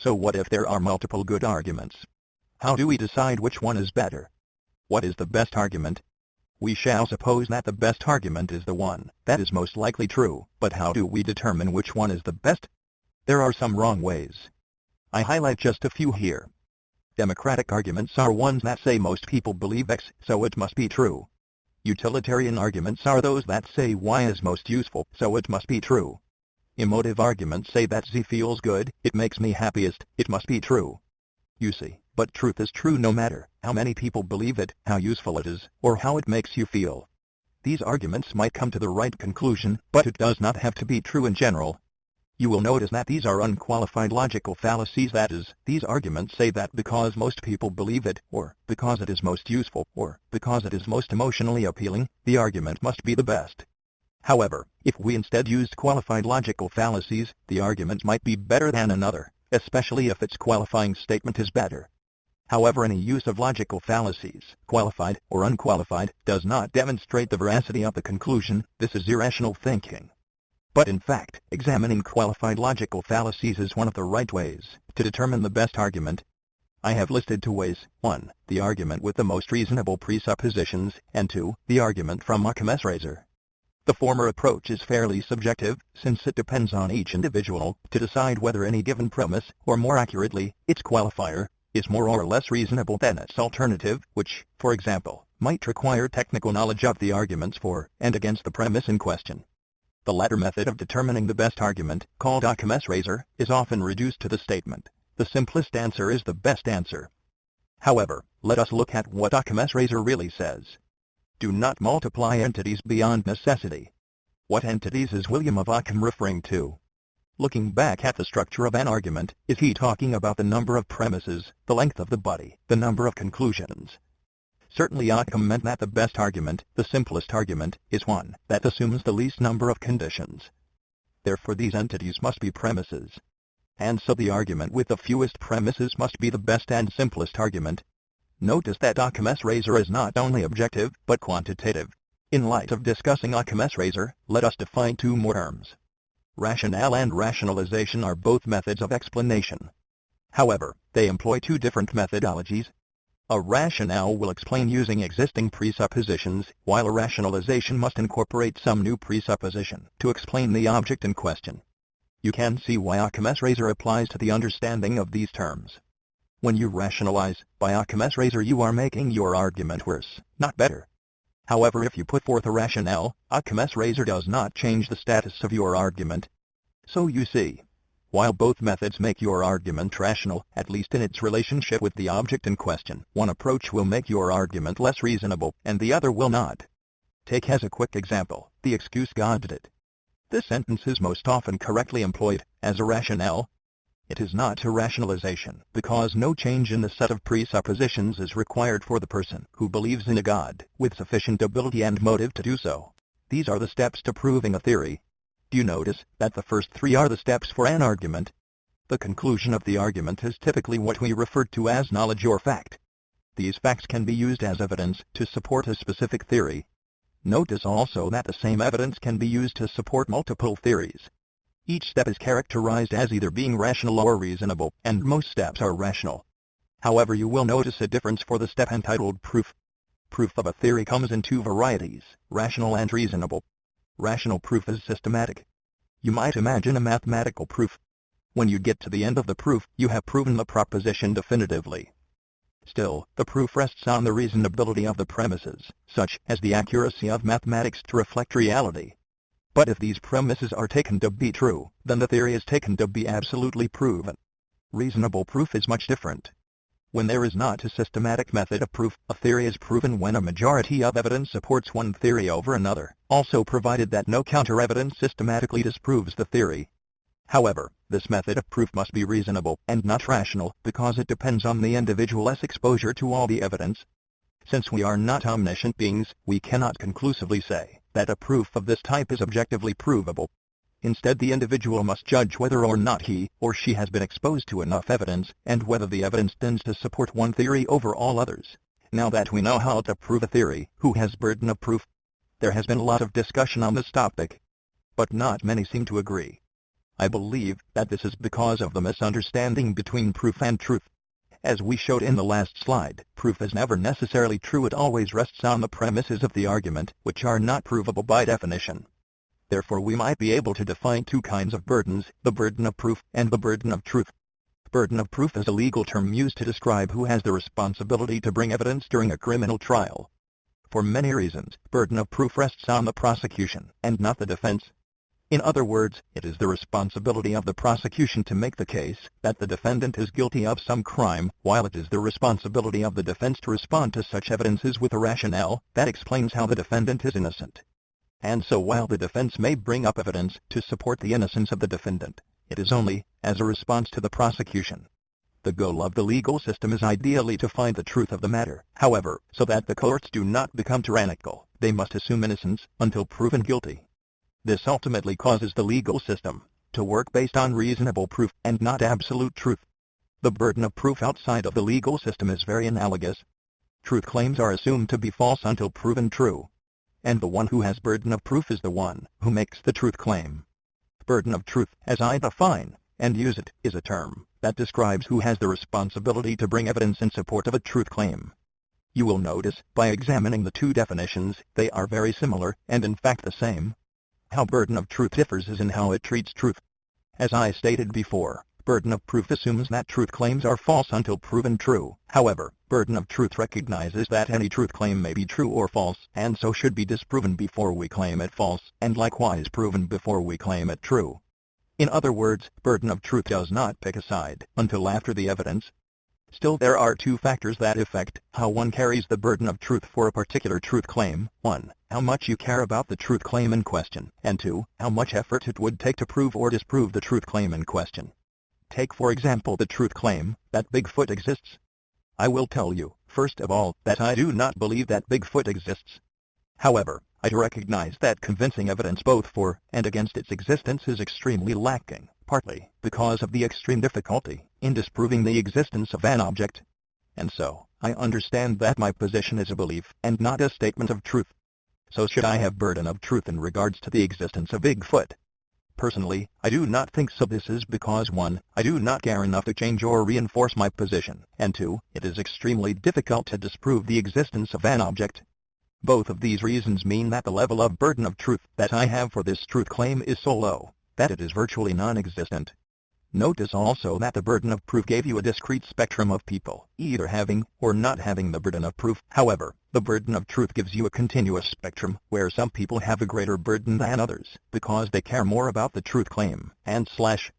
So what if there are multiple good arguments? How do we decide which one is better? What is the best argument? We shall suppose that the best argument is the one that is most likely true, but how do we determine which one is the best? There are some wrong ways. I highlight just a few here. Democratic arguments are ones that say most people believe X, so it must be true. Utilitarian arguments are those that say Y is most useful, so it must be true. Emotive arguments say that Z feels good, it makes me happiest, it must be true. You see, but truth is true no matter how many people believe it, how useful it is, or how it makes you feel. These arguments might come to the right conclusion, but it does not have to be true in general. You will notice that these are unqualified logical fallacies, that is, these arguments say that because most people believe it, or because it is most useful, or because it is most emotionally appealing, the argument must be the best. However, if we instead used qualified logical fallacies, the argument might be better than another, especially if its qualifying statement is better. However, any use of logical fallacies, qualified or unqualified, does not demonstrate the veracity of the conclusion. This is irrational thinking. But in fact, examining qualified logical fallacies is one of the right ways to determine the best argument. I have listed two ways: 1. The argument with the most reasonable presuppositions, and 2. The argument from a commensurator. The former approach is fairly subjective, since it depends on each individual to decide whether any given premise, or more accurately, its qualifier, is more or less reasonable than its alternative, which, for example, might require technical knowledge of the arguments for and against the premise in question. The latter method of determining the best argument, called a commensurator, is often reduced to the statement, "The simplest answer is the best answer." However, let us look at what a commensurator really says. Do not multiply entities beyond necessity. What entities is William of Ockham referring to? Looking back at the structure of an argument, is he talking about the number of premises, the length of the body, the number of conclusions? Certainly Ockham meant that the best argument, the simplest argument, is one that assumes the least number of conditions. Therefore these entities must be premises. And so the argument with the fewest premises must be the best and simplest argument. Notice that a commensurator is not only objective, but quantitative. In light of discussing a commensurator, let us define two more terms. Rationale and rationalization are both methods of explanation. However, they employ two different methodologies. A rationale will explain using existing presuppositions, while a rationalization must incorporate some new presupposition to explain the object in question. You can see why a commensurator applies to the understanding of these terms. When you rationalize by a commensurator, you are making your argument worse, not better. However, if you put forth a rationale, a commensurator does not change the status of your argument. So you see, while both methods make your argument rational, at least in its relationship with the object in question, one approach will make your argument less reasonable, and the other will not. Take as a quick example, the excuse "God did it." This sentence is most often correctly employed as a rationale. It is not a rationalization, because no change in the set of presuppositions is required for the person who believes in a God, with sufficient ability and motive to do so. These are the steps to proving a theory. Do you notice that the first three are the steps for an argument? The conclusion of the argument is typically what we refer to as knowledge or fact. These facts can be used as evidence to support a specific theory. Notice also that the same evidence can be used to support multiple theories. Each step is characterized as either being rational or reasonable, and most steps are rational. However, you will notice a difference for the step entitled proof. Proof of a theory comes in two varieties, rational and reasonable. Rational proof is systematic. You might imagine a mathematical proof. When you get to the end of the proof, you have proven the proposition definitively. Still, the proof rests on the reasonability of the premises, such as the accuracy of mathematics to reflect reality. But if these premises are taken to be true, then the theory is taken to be absolutely proven. Reasonable proof is much different. When there is not a systematic method of proof, a theory is proven when a majority of evidence supports one theory over another, also provided that no counter-evidence systematically disproves the theory. However, this method of proof must be reasonable and not rational, because it depends on the individual's exposure to all the evidence. Since we are not omniscient beings, we cannot conclusively say that a proof of this type is objectively provable. Instead, the individual must judge whether or not he or she has been exposed to enough evidence, and whether the evidence tends to support one theory over all others. Now that we know how to prove a theory, who has burden of proof? There has been a lot of discussion on this topic, but not many seem to agree. I believe that this is because of the misunderstanding between proof and truth. As we showed in the last slide, proof is never necessarily true. It always rests on the premises of the argument, which are not provable by definition. Therefore we might be able to define two kinds of burdens, the burden of proof and the burden of truth. Burden of proof is a legal term used to describe who has the responsibility to bring evidence during a criminal trial. For many reasons, burden of proof rests on the prosecution, and not the defense. In other words, it is the responsibility of the prosecution to make the case that the defendant is guilty of some crime, while it is the responsibility of the defense to respond to such evidences with a rationale that explains how the defendant is innocent. And so while the defense may bring up evidence to support the innocence of the defendant, it is only as a response to the prosecution. The goal of the legal system is ideally to find the truth of the matter. However, so that the courts do not become tyrannical, they must assume innocence until proven guilty. This ultimately causes the legal system to work based on reasonable proof and not absolute truth. The burden of proof outside of the legal system is very analogous. Truth claims are assumed to be false until proven true. And the one who has burden of proof is the one who makes the truth claim. Burden of truth, as I define and use it, is a term that describes who has the responsibility to bring evidence in support of a truth claim. You will notice, by examining the two definitions, they are very similar, and in fact the same. How burden of truth differs is in how it treats truth. As I stated before, burden of proof assumes that truth claims are false until proven true. However, burden of truth recognizes that any truth claim may be true or false, and so should be disproven before we claim it false, and likewise proven before we claim it true. In other words, burden of truth does not pick a side until after the evidence. Still, there are two factors that affect how one carries the burden of truth for a particular truth claim. 1. How much you care about the truth claim in question, and 2. How much effort it would take to prove or disprove the truth claim in question. Take for example the truth claim that Bigfoot exists. I will tell you, first of all, that I do not believe that Bigfoot exists. However, I recognize that convincing evidence both for and against its existence is extremely lacking, partly because of the extreme difficulty in disproving the existence of an object. And so, I understand that my position is a belief and not a statement of truth. So should I have burden of truth in regards to the existence of Bigfoot? Personally, I do not think so. This is because 1. I do not care enough to change or reinforce my position, and 2. It is extremely difficult to disprove the existence of an object. Both of these reasons mean that the level of burden of truth that I have for this truth claim is so low that it is virtually non-existent. Notice also that the burden of proof gave you a discrete spectrum of people, either having or not having the burden of proof. However, the burden of truth gives you a continuous spectrum, where some people have a greater burden than others, because they care more about the truth claim, and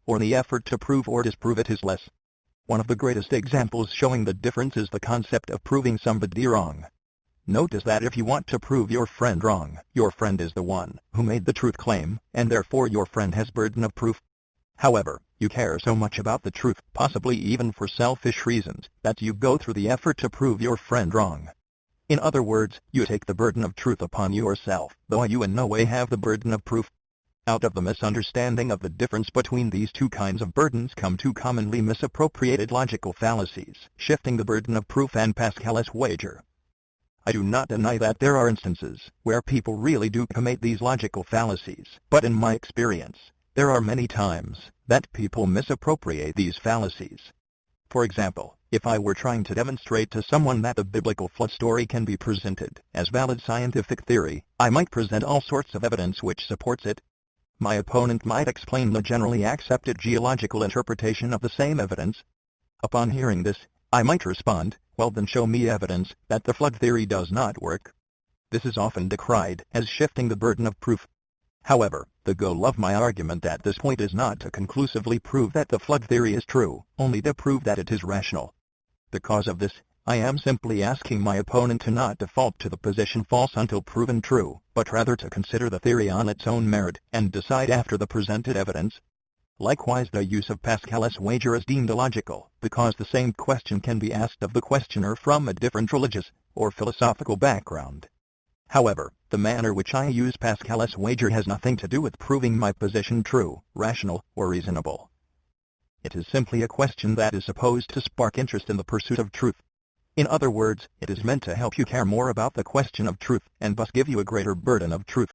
or the effort to prove or disprove it is less. One of the greatest examples showing the difference is the concept of proving somebody wrong. Notice that if you want to prove your friend wrong, your friend is the one who made the truth claim, and therefore your friend has burden of proof. However, you care so much about the truth, possibly even for selfish reasons, that you go through the effort to prove your friend wrong. In other words, you take the burden of truth upon yourself, though you in no way have the burden of proof. Out of the misunderstanding of the difference between these two kinds of burdens come two commonly misappropriated logical fallacies, shifting the burden of proof and Pascal's wager. I do not deny that there are instances where people really do commit these logical fallacies, but in my experience, there are many times that people misappropriate these fallacies. For example, if I were trying to demonstrate to someone that the biblical flood story can be presented as valid scientific theory, I might present all sorts of evidence which supports it. My opponent might explain the generally accepted geological interpretation of the same evidence. Upon hearing this, I might respond, well then show me evidence that the flood theory does not work. This is often decried as shifting the burden of proof. However, the goal of my argument at this point is not to conclusively prove that the flood theory is true, only to prove that it is rational. Because of this, I am simply asking my opponent to not default to the position false until proven true, but rather to consider the theory on its own merit and decide after the presented evidence. Likewise, the use of Pascal's wager is deemed illogical, because the same question can be asked of the questioner from a different religious or philosophical background. However, the manner which I use Pascal's wager has nothing to do with proving my position true, rational, or reasonable. It is simply a question that is supposed to spark interest in the pursuit of truth. In other words, it is meant to help you care more about the question of truth, and thus give you a greater burden of truth.